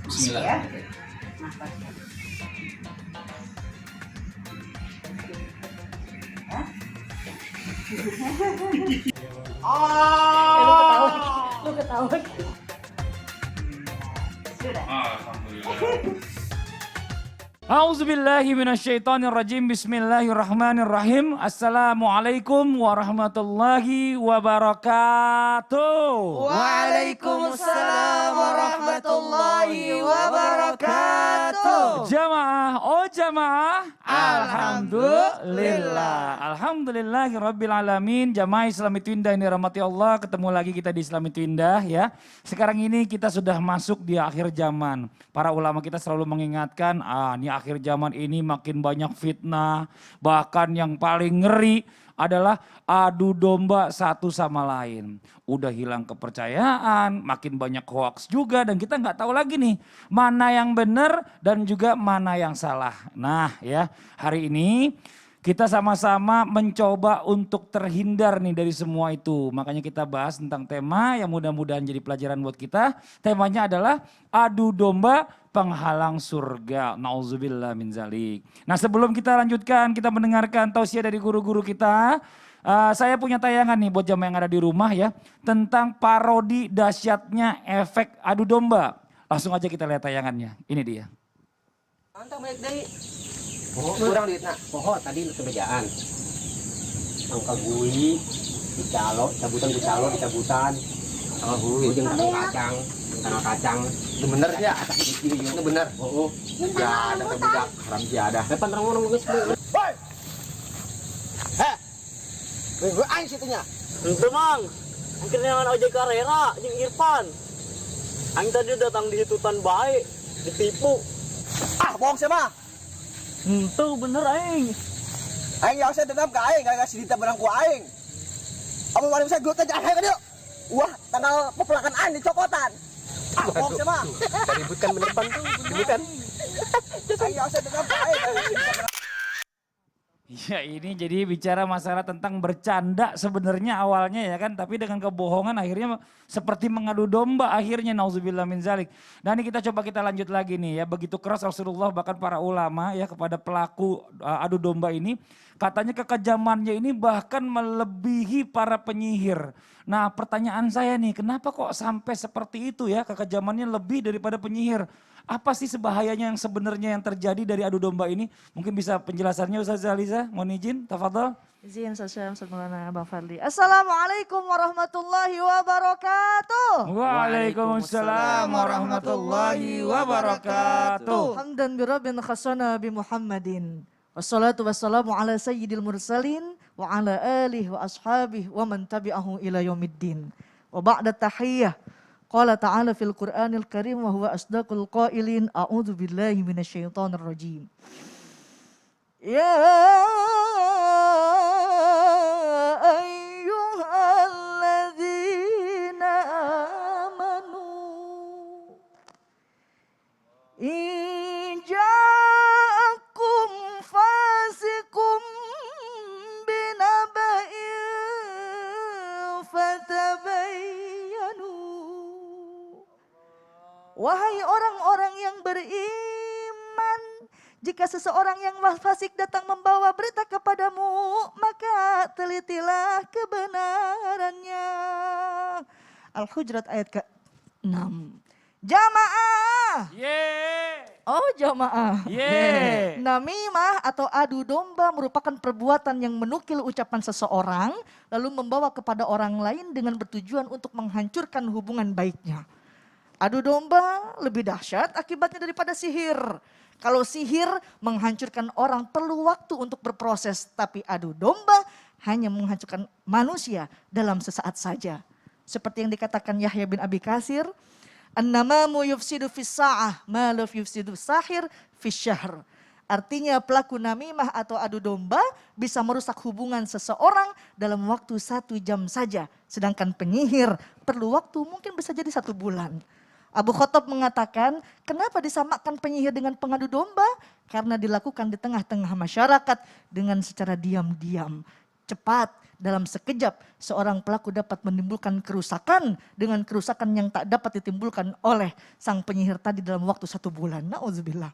Bismillah. Ya. Lu ketawa. Sudah. Alhamdulillah. A'udzubillahi minasyaitonirrajim. Bismillahirrahmanirrahim. Assalamualaikum warahmatullahi wabarakatuh. Waalaikumsalam warahmatullahi wabarakatuh. Jamaah, oh jamaah. Alhamdulillah. Alhamdulillahirabbil alamin. Jamaah Islam itu indah yang dirahmati Allah. Ketemu lagi kita di Islam itu indah ya. Sekarang ini kita sudah masuk di akhir zaman. Para ulama kita selalu mengingatkan, ini akhir zaman ini makin banyak fitnah. Bahkan yang paling ngeri adalah adu domba satu sama lain. Udah hilang kepercayaan, makin banyak hoax juga dan kita nggak tahu lagi nih mana yang benar dan juga mana yang salah. Nah ya, hari ini kita sama-sama mencoba untuk terhindar nih dari semua itu. Makanya kita bahas tentang tema yang mudah-mudahan jadi pelajaran buat kita. Temanya adalah adu domba penghalang surga. Nauzubillah min zalik. Nah sebelum kita lanjutkan, kita mendengarkan tausiah dari guru-guru kita. Saya punya tayangan nih buat jamaah yang ada di rumah ya. Tentang parodi dahsyatnya efek adu domba. Langsung aja kita lihat tayangannya. Ini dia. Mantap baik dari kurang duit nak poho tadi kebejaan angka gui dicalo dicabutan ujung tengah kacang itu bener ya itu bener ya ada kebudak haram tiada depan orang geus hei gue aing situnya itu mang akhirnya dengan ojek karera jeung Irfan aing tadi datang di hitutan baik ditipu bohong siapa tuh bener aing ya saya dendam ke aing gak ngasih dita barang ku aing apa mana bisa gue tanya aing kan yuk wah tanggal pepulakan aing di cokotan bohong siapa ributkan beneran tuh ributkan ya saya dendam ke aing Ya ini jadi bicara masalah tentang bercanda sebenarnya awalnya ya kan. Tapi dengan kebohongan akhirnya seperti mengadu domba akhirnya nauzubillah min zalik. Nah ini kita coba kita lanjut lagi nih ya. Begitu keras Rasulullah bahkan para ulama ya kepada pelaku adu domba ini. Katanya kekejamannya ini bahkan melebihi para penyihir. Nah pertanyaan saya nih kenapa kok sampai seperti itu ya kekejamannya lebih daripada penyihir. Apa sih sebahayanya yang sebenarnya yang terjadi dari adu domba ini? Mungkin bisa penjelasannya Ustaz Zaliza, mohon izin, tafadhol. Izin saya Ustaz Maulana Bang Fadli. Assalamualaikum warahmatullahi wabarakatuh. Waalaikumsalam warahmatullahi wabarakatuh. Hamdan bi rabbin khasana bi Muhammadin. Wassalatu wassalamu ala sayyidil mursalin wa ala alihi wa ashabihi wa man tabi'ahu ila yaumiddin. Wa ba'da tahiyyah. Qala ta'ala fil Qur'anil Karim wa huwa asdaqul qailin a'udzu billahi minasyaitonir rajim. Ya ayyuhalladzina amanu in ja'akum fasiqun binaba'in fatabayyanu. Wahai orang-orang yang beriman, jika seseorang yang fasik datang membawa berita kepadamu, maka telitilah kebenarannya. Al-Hujurat ayat ke-6. Jamaah. Oh jamaah. Namimah atau adu domba merupakan perbuatan yang menukil ucapan seseorang lalu membawa kepada orang lain dengan bertujuan untuk menghancurkan hubungan baiknya. Adu domba lebih dahsyat akibatnya daripada sihir. Kalau sihir menghancurkan orang perlu waktu untuk berproses. Tapi adu domba hanya menghancurkan manusia dalam sesaat saja. Seperti yang dikatakan Yahya bin Abi Katsir. An-namamu yufsidu fis sa'ah ma la yufsidu sahir fis syahr. Artinya pelaku namimah atau adu domba bisa merusak hubungan seseorang dalam waktu 1 jam saja. Sedangkan penyihir perlu waktu mungkin bisa jadi 1 bulan. Abu Khattab mengatakan, kenapa disamakan penyihir dengan pengadu domba? Karena dilakukan di tengah-tengah masyarakat dengan secara diam-diam, cepat, dalam sekejap seorang pelaku dapat menimbulkan kerusakan dengan kerusakan yang tak dapat ditimbulkan oleh sang penyihir tadi dalam waktu 1 bulan. Na'udzubillah.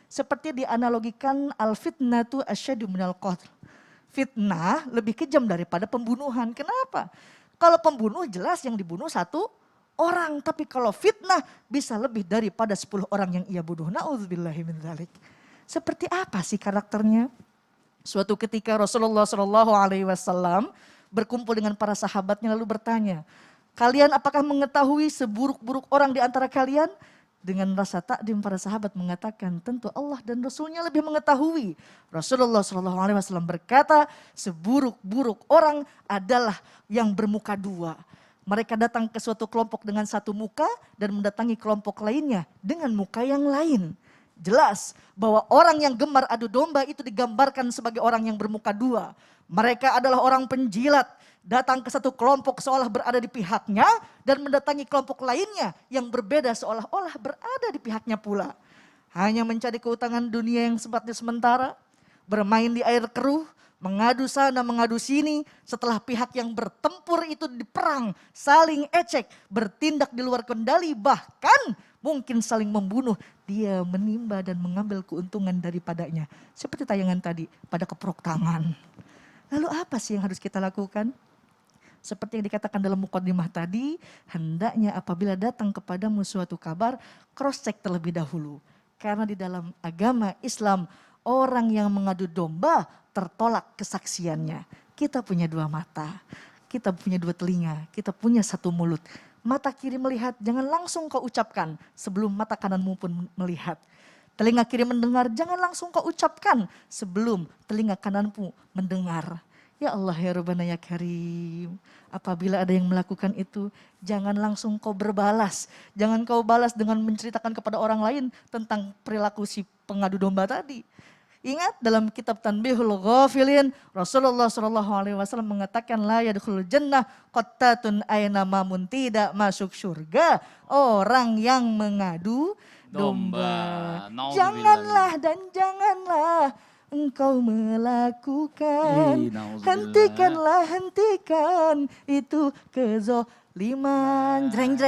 Seperti dianalogikan al-fitnatu asyadu minal qatl. Fitnah lebih kejam daripada pembunuhan. Kenapa? Kalau pembunuh jelas yang dibunuh 1 orang. Tapi kalau fitnah bisa lebih daripada 10 orang yang ia bunuh. Na'udzubillahi min dzalik. Seperti apa sih karakternya? Suatu ketika Rasulullah SAW berkumpul dengan para sahabatnya lalu bertanya, kalian apakah mengetahui seburuk-buruk orang di antara kalian? Dengan rasa takdim para sahabat mengatakan, tentu Allah dan Rasulnya lebih mengetahui. Rasulullah SAW berkata, seburuk-buruk orang adalah yang bermuka 2. Mereka datang ke suatu kelompok dengan 1 muka dan mendatangi kelompok lainnya dengan muka yang lain. Jelas bahwa orang yang gemar adu domba itu digambarkan sebagai orang yang bermuka 2. Mereka adalah orang penjilat, datang ke satu kelompok seolah berada di pihaknya dan mendatangi kelompok lainnya yang berbeda seolah-olah berada di pihaknya pula. Hanya mencari keutamaan dunia yang sifatnya sementara, bermain di air keruh, mengadu sana mengadu sini, setelah pihak yang bertempur itu diperang, saling ecek, bertindak di luar kendali, bahkan mungkin saling membunuh, dia menimba dan mengambil keuntungan daripadanya. Seperti tayangan tadi, pada keprok tangan. Lalu apa sih yang harus kita lakukan? Seperti yang dikatakan dalam mukadimah tadi, hendaknya apabila datang kepadamu suatu kabar, cross check terlebih dahulu. Karena di dalam agama Islam, orang yang mengadu domba tertolak kesaksiannya. Kita punya 2 mata, kita punya 2 telinga, kita punya 1 mulut. Mata kiri melihat, jangan langsung kau ucapkan sebelum mata kananmu pun melihat. Telinga kiri mendengar, jangan langsung kau ucapkan sebelum telinga kananmu mendengar. Ya Allah ya Rabbana ya Karim. Apabila ada yang melakukan itu, jangan langsung kau berbalas. Jangan kau balas dengan menceritakan kepada orang lain tentang perilaku si pengadu domba tadi. Ingat dalam kitab Tanbihul Ghafilin, Rasulullah SAW mengatakan la yadkhulul jannah qattatun aina mamun, tidak masuk surga orang yang mengadu domba. Janganlah dan janganlah engkau melakukan. Hentikan itu kezoliman. Jreng.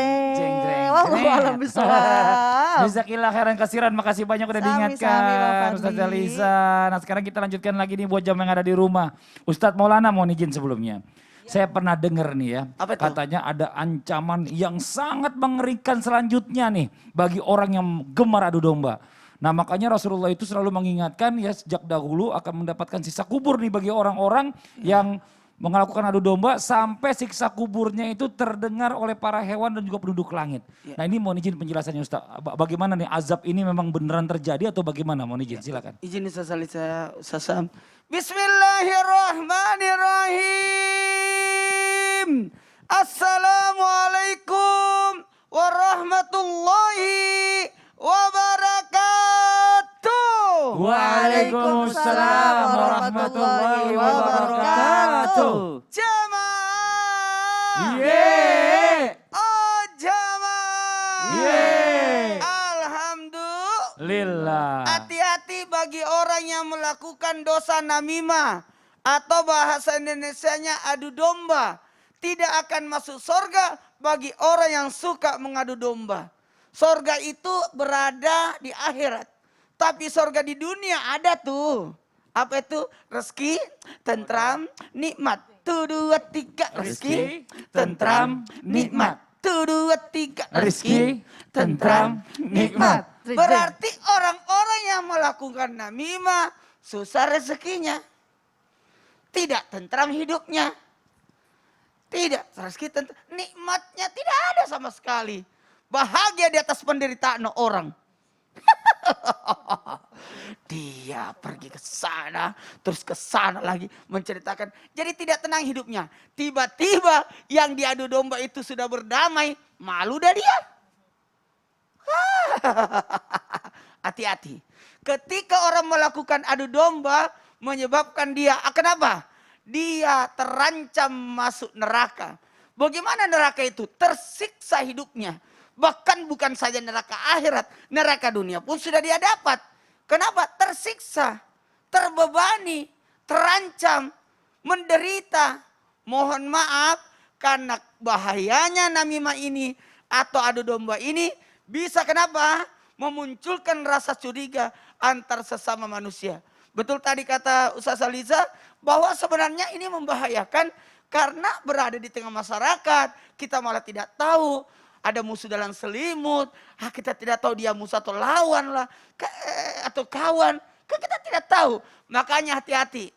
Wallahu a'lam bishawab. Jazakillah khairan kasiran, makasih banyak udah diingatkan Ustaz Elisa. Nah sekarang kita lanjutkan lagi nih buat jam yang ada di rumah. Ustadz Maulana mau izin sebelumnya. Saya pernah dengar nih ya, katanya ada ancaman yang sangat mengerikan selanjutnya nih bagi orang yang gemar adu domba. Nah makanya Rasulullah itu selalu mengingatkan ya sejak dahulu akan mendapatkan sisa kubur nih bagi orang-orang yang melakukan adu domba sampai siksa kuburnya itu terdengar oleh para hewan dan juga penduduk langit. Nah ini mohon izin penjelasannya Ustaz. Bagaimana nih azab ini memang beneran terjadi atau bagaimana? Mohon izin silakan. Izin Ustaz Alisa, Ustaz. Bismillahirrahmanirrahim. Assalamualaikum warahmatullahi wabarakatuh. Waalaikumsalam warahmatullahi wabarakatuh. Jamaah. Yeay. Oh jamaah. Yeay. Alhamdulillah. Hati-hati bagi orang yang melakukan dosa namimah atau bahasa Indonesianya adu domba. Tidak akan masuk surga bagi orang yang suka mengadu domba. Surga itu berada di akhirat. Tapi surga di dunia ada tuh. Apa itu? Rezeki, tentram, nikmat. 1, 2, 3. Rezeki, tentram, nikmat. 1, 2, 3. Rezeki, tentram, nikmat. Berarti orang-orang yang melakukan namimah susah rezekinya. Tidak tentram hidupnya. Tidak, rezeki tentram. Nikmatnya tidak ada sama sekali. Bahagia di atas penderitaan orang. Dia pergi ke sana, terus ke sana lagi menceritakan. Jadi tidak tenang hidupnya. Tiba-tiba yang diadu domba itu sudah berdamai, malu dah dia. Hati-hati. Ketika orang melakukan adu domba, menyebabkan dia, kenapa? Dia terancam masuk neraka. Bagaimana neraka itu? Tersiksa hidupnya. Bahkan bukan saja neraka akhirat, neraka dunia pun sudah dia dapat. Kenapa? Tersiksa, terbebani, terancam, menderita. mohon maaf karena bahayanya namimah ini atau adu domba ini bisa kenapa? Memunculkan rasa curiga antar sesama manusia. Betul tadi kata Ustaz Aliza bahwa sebenarnya ini membahayakan karena berada di tengah masyarakat. Kita malah tidak tahu ada musuh dalam selimut. Kita tidak tahu dia musuh atau lawan lah. Atau kawan. Kita tidak tahu. Makanya hati-hati.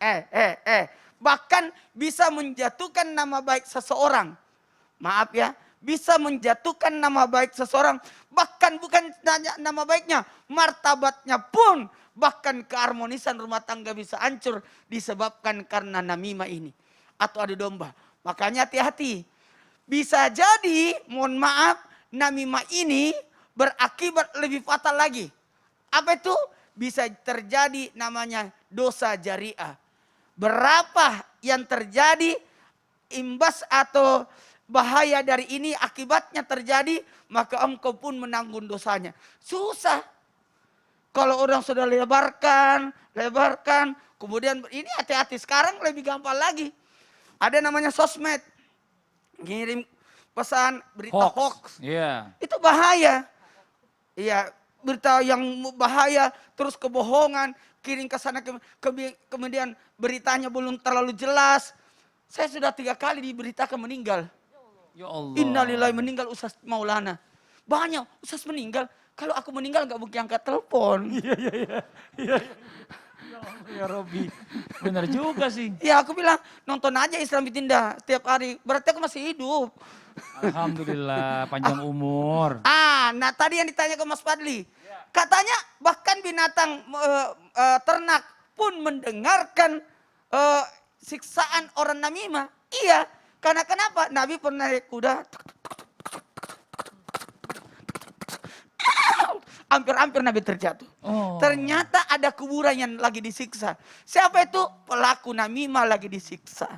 Bahkan bisa menjatuhkan nama baik seseorang. Maaf ya. Bisa menjatuhkan nama baik seseorang. Bahkan bukan nama baiknya. Martabatnya pun. Bahkan keharmonisan rumah tangga bisa hancur. Disebabkan karena namimah ini. Atau adu domba. Makanya hati-hati. Bisa jadi, mohon maaf, namimah ini berakibat lebih fatal lagi. Apa itu? Bisa terjadi namanya dosa jariah. Berapa yang terjadi imbas atau bahaya dari ini akibatnya terjadi, maka engkau pun menanggung dosanya. Susah. Kalau orang sudah lebarkan, kemudian ini hati-hati. Sekarang lebih gampang lagi. Ada namanya sosmed. Ngirim pesan berita hoax. Yeah. Itu bahaya. Iya, berita yang bahaya, terus kebohongan, kirim ke sana, kemudian beritanya belum terlalu jelas. Saya sudah 3 kali diberitakan meninggal. Ya Allah. Innalillahi, meninggal Ustaz Maulana. Banyak, Ustaz meninggal. Kalau aku meninggal gak mungkin angkat telepon. Iya. Ya Robi, benar juga sih. Ya aku bilang nonton aja Islam Ditinda setiap hari. Berarti aku masih hidup. Alhamdulillah, panjang umur. Nah tadi yang ditanya ke Mas Fadli. Katanya bahkan binatang ternak pun mendengarkan siksaan orang namimah. Iya, karena kenapa? Nabi pernah naik kuda. Hampir-hampir Nabi terjatuh. Ternyata ada kuburan yang lagi disiksa. Siapa itu? Pelaku namimah lagi disiksa.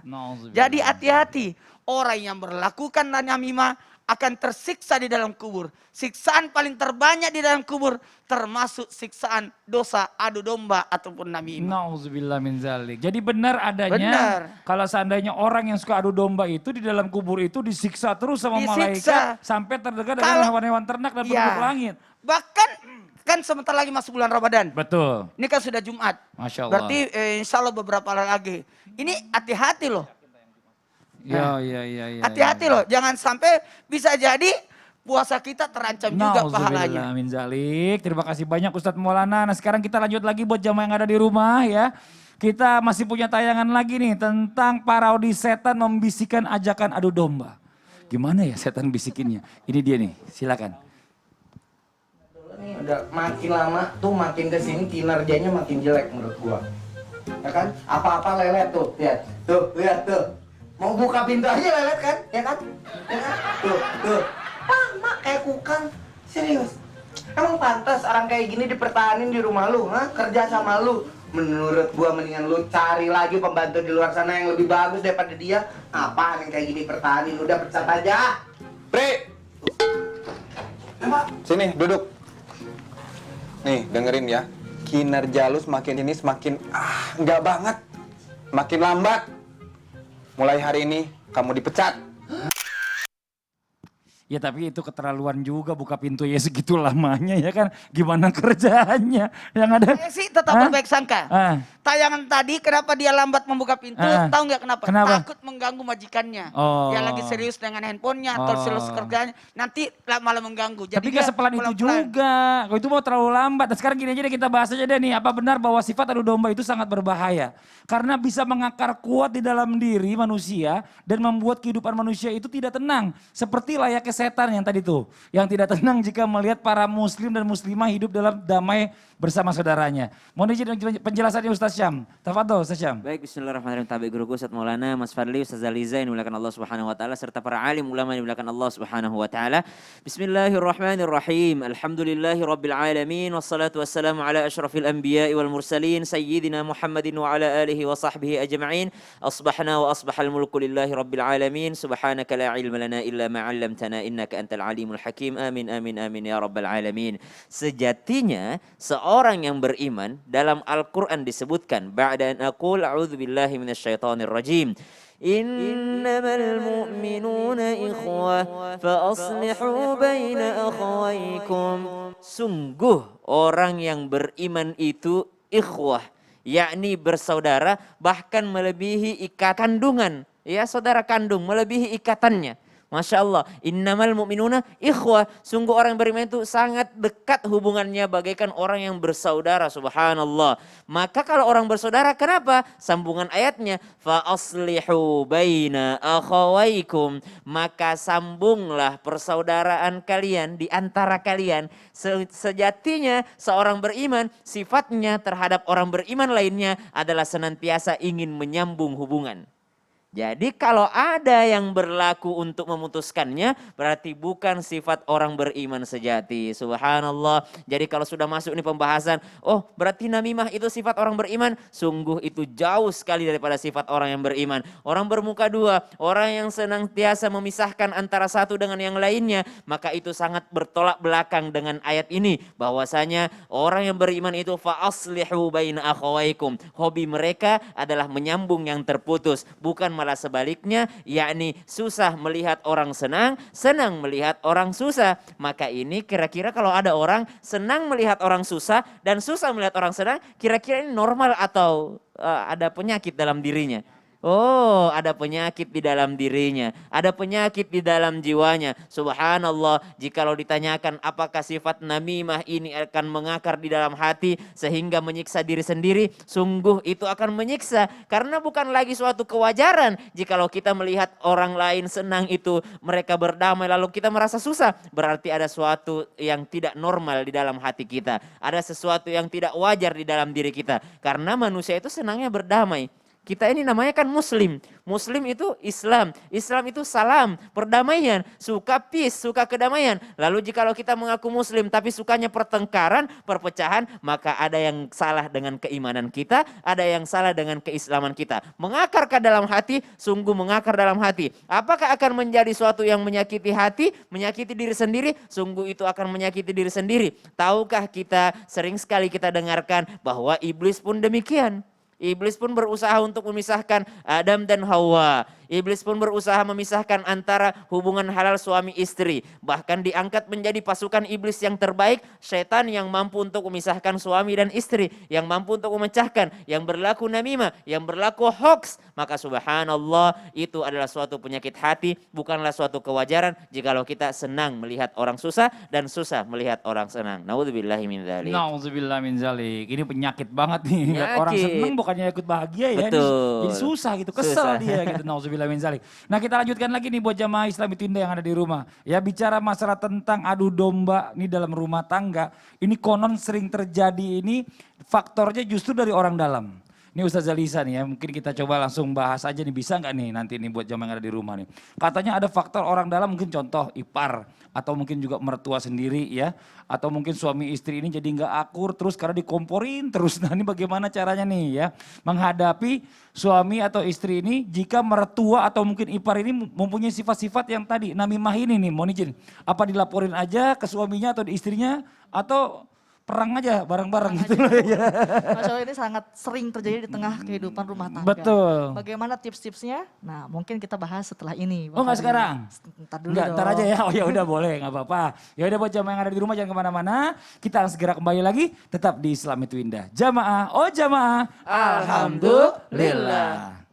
Jadi hati-hati. Orang yang melakukan namimah akan tersiksa di dalam kubur. Siksaan paling terbanyak di dalam kubur termasuk siksaan dosa adu domba ataupun namimah. Nauzubillah min zalik. Jadi benar adanya kalau seandainya orang yang suka adu domba itu di dalam kubur itu disiksa terus sama malaikat sampai terdekat dengan hewan-hewan ternak dan penduduk langit. Bahkan kan sebentar lagi masuk bulan Ramadan. Betul. Ini kan sudah Jumat. Masya Allah. Berarti insya Allah beberapa hari lagi. Ini hati-hati loh. Ya. Hati-hati loh, jangan sampai bisa jadi puasa kita terancam juga pahalanya. Min zalik. Terima kasih banyak Ustadz Maulana. Nah sekarang kita lanjut lagi buat jamaah yang ada di rumah ya. Kita masih punya tayangan lagi nih tentang parodi setan membisikkan ajakan adu domba. Gimana ya setan bisikinnya? Ini dia nih, silakan. Udah makin lama tuh makin kesini kinerjanya makin jelek menurut gua. Ya kan? Apa-apa lelet tuh, lihat. Lihat tuh. Mau buka pintu aja lelet kan? Ya kan? Tuh. Mak kayak kukang. Serius. Emang pantas orang kayak gini dipertahanin di rumah lu, kerja sama lu. Menurut gua mendingan lu cari lagi pembantu di luar sana yang lebih bagus daripada dia. Apaan yang kayak gini pertahanin, udah pecat aja. Pri! Sini, duduk. Nih, dengerin ya. Kinerja lu semakin ini semakin enggak banget. Makin lambat. Mulai hari ini kamu dipecat. Ya tapi itu keterlaluan juga buka pintu ya segitu lamanya ya kan. Gimana kerjaannya yang ada. Saya sih tetap berbaik sangka. Tayangan tadi kenapa dia lambat membuka pintu, tahu nggak kenapa? Takut mengganggu majikannya. Yang lagi serius dengan handphonenya atau serius kerjanya, nanti malah mengganggu. Jadi tapi gak sepelan itu juga, kalau itu mau terlalu lambat. Dan sekarang gini aja deh kita bahas aja deh nih, apa benar bahwa sifat adu domba itu sangat berbahaya? Karena bisa mengakar kuat di dalam diri manusia dan membuat kehidupan manusia itu tidak tenang. Seperti layaknya setan yang tadi tuh, yang tidak tenang jika melihat para muslim dan muslimah hidup dalam damai bersama saudaranya. Mohon izin penjelasannya Ustaz Syam. Tafadhol Ustaz Syam. Baik, bismillahirrahmanirrahim. Tabi guruku Ustaz Maulana, Mas Fadli, Ustaz Aliza yang dimuliakan Allah Subhanahu wa taala serta para alim ulama yang dimuliakan Allah Subhanahu wa taala. Bismillahirrahmanirrahim. Alhamdulillahirabbil alamin wassalatu wassalamu ala asyrafil anbiya'i wal mursalin sayyidina Muhammadin wa ala alihi wa sahbihi ajma'in. Asbahna wa asbahal mulku lillahi rabbil alamin. Subhanaka la ilma lana illa ma 'allamtana innaka antal alimul hakim. Amin amin amin ya rabbal alamin. Sejatinya seorang yang beriman dalam Al-Qur'an disebutkan ba'da an aqul a'udzu billahi minasyaitonir rajim. Innamal mu'minuna ikhwah fa aslihu baina akhawaykum. Sungguh orang yang beriman itu ikhwah, yakni bersaudara, bahkan melebihi ikat kandungan. Ya, saudara kandung melebihi ikatannya. Masya Allah, innamal mu'minuna ikhwah. Sungguh orang yang beriman itu sangat dekat hubungannya bagaikan orang yang bersaudara, subhanallah. Maka kalau orang bersaudara, kenapa? Sambungan ayatnya, fa aslihu baina akhawaykum. Maka sambunglah persaudaraan kalian di antara kalian. Sejatinya seorang beriman, sifatnya terhadap orang beriman lainnya adalah senantiasa ingin menyambung hubungan. Jadi kalau ada yang berlaku untuk memutuskannya, berarti bukan sifat orang beriman sejati. Subhanallah. Jadi kalau sudah masuk ini pembahasan, oh berarti namimah itu sifat orang beriman. Sungguh itu jauh sekali daripada sifat orang yang beriman. Orang bermuka dua, orang yang senantiasa memisahkan antara satu dengan yang lainnya. Maka itu sangat bertolak belakang dengan ayat ini. Bahwasanya orang yang beriman itu fa aslihu baina akhawaykum. Hobi mereka adalah menyambung yang terputus. Bukan malah sebaliknya, yakni susah melihat orang senang, senang melihat orang susah. Maka ini kira-kira kalau ada orang senang melihat orang susah dan susah melihat orang senang, kira-kira ini normal atau ada penyakit dalam dirinya? Oh, ada penyakit di dalam dirinya, ada penyakit di dalam jiwanya. Subhanallah, jikalau ditanyakan apakah sifat namimah ini akan mengakar di dalam hati sehingga menyiksa diri sendiri, sungguh itu akan menyiksa. Karena bukan lagi suatu kewajaran jikalau kita melihat orang lain senang itu, mereka berdamai lalu kita merasa susah. Berarti ada sesuatu yang tidak normal di dalam hati kita. Ada sesuatu yang tidak wajar di dalam diri kita. Karena manusia itu senangnya berdamai. Kita ini namanya kan muslim. Muslim itu Islam. Islam itu salam, perdamaian, suka peace, suka kedamaian. Lalu jikalau kita mengaku muslim tapi sukanya pertengkaran, perpecahan, maka ada yang salah dengan keimanan kita, ada yang salah dengan keislaman kita. Mengakar ke dalam hati, sungguh mengakar dalam hati. Apakah akan menjadi suatu yang menyakiti hati, menyakiti diri sendiri? Sungguh itu akan menyakiti diri sendiri. Tahukah kita, sering sekali kita dengarkan bahwa iblis pun demikian. Iblis pun berusaha untuk memisahkan Adam dan Hawa. Iblis pun berusaha memisahkan antara hubungan halal suami istri. Bahkan diangkat menjadi pasukan iblis yang terbaik, setan yang mampu untuk memisahkan suami dan istri, yang mampu untuk memecahkan, yang berlaku namimah, yang berlaku hoax. Maka subhanallah, itu adalah suatu penyakit hati, bukanlah suatu kewajaran jikalau kita senang melihat orang susah dan susah melihat orang senang. Nauzubillahi min dzalik. Nauzubillah min dzalik. Ini penyakit banget nih. Lihat orang Penyakit. senang bukannya ikut bahagia ya. Betul. Jadi susah gitu, kesel Susah. dia gitu. Nauzubillah min dzalik. Nah, kita lanjutkan lagi nih buat jamaah Islami Twinda yang ada di rumah. Ya, bicara masalah tentang adu domba nih dalam rumah tangga. Ini konon sering terjadi, ini faktornya justru dari orang dalam. Ini Ustazah Lisa nih ya, mungkin kita coba langsung bahas aja nih, bisa nggak nih nanti nih buat jamaah yang ada di rumah nih. Katanya ada faktor orang dalam, mungkin contoh ipar atau mungkin juga mertua sendiri ya. Atau mungkin suami istri ini jadi nggak akur terus karena dikomporin terus. Nah ini bagaimana caranya nih ya menghadapi suami atau istri ini jika mertua atau mungkin ipar ini mempunyai sifat-sifat yang tadi namimah ini nih, mohon izin. Apa dilaporin aja ke suaminya atau di istrinya atau perang aja bareng-bareng gitu loh ya. Masya Allah, ini sangat sering terjadi di tengah kehidupan rumah tangga. Betul. Bagaimana tips-tipsnya? Nah, mungkin kita bahas setelah ini. Oh nggak sekarang? Ntar dulu Nggak, dong. ntar aja ya. Oh ya udah boleh, nggak apa-apa. Ya udah buat jamaah yang ada di rumah jangan kemana-mana. Kita akan segera kembali lagi tetap di Islam itu Indah. Jamaah, oh jamaah. Alhamdulillah.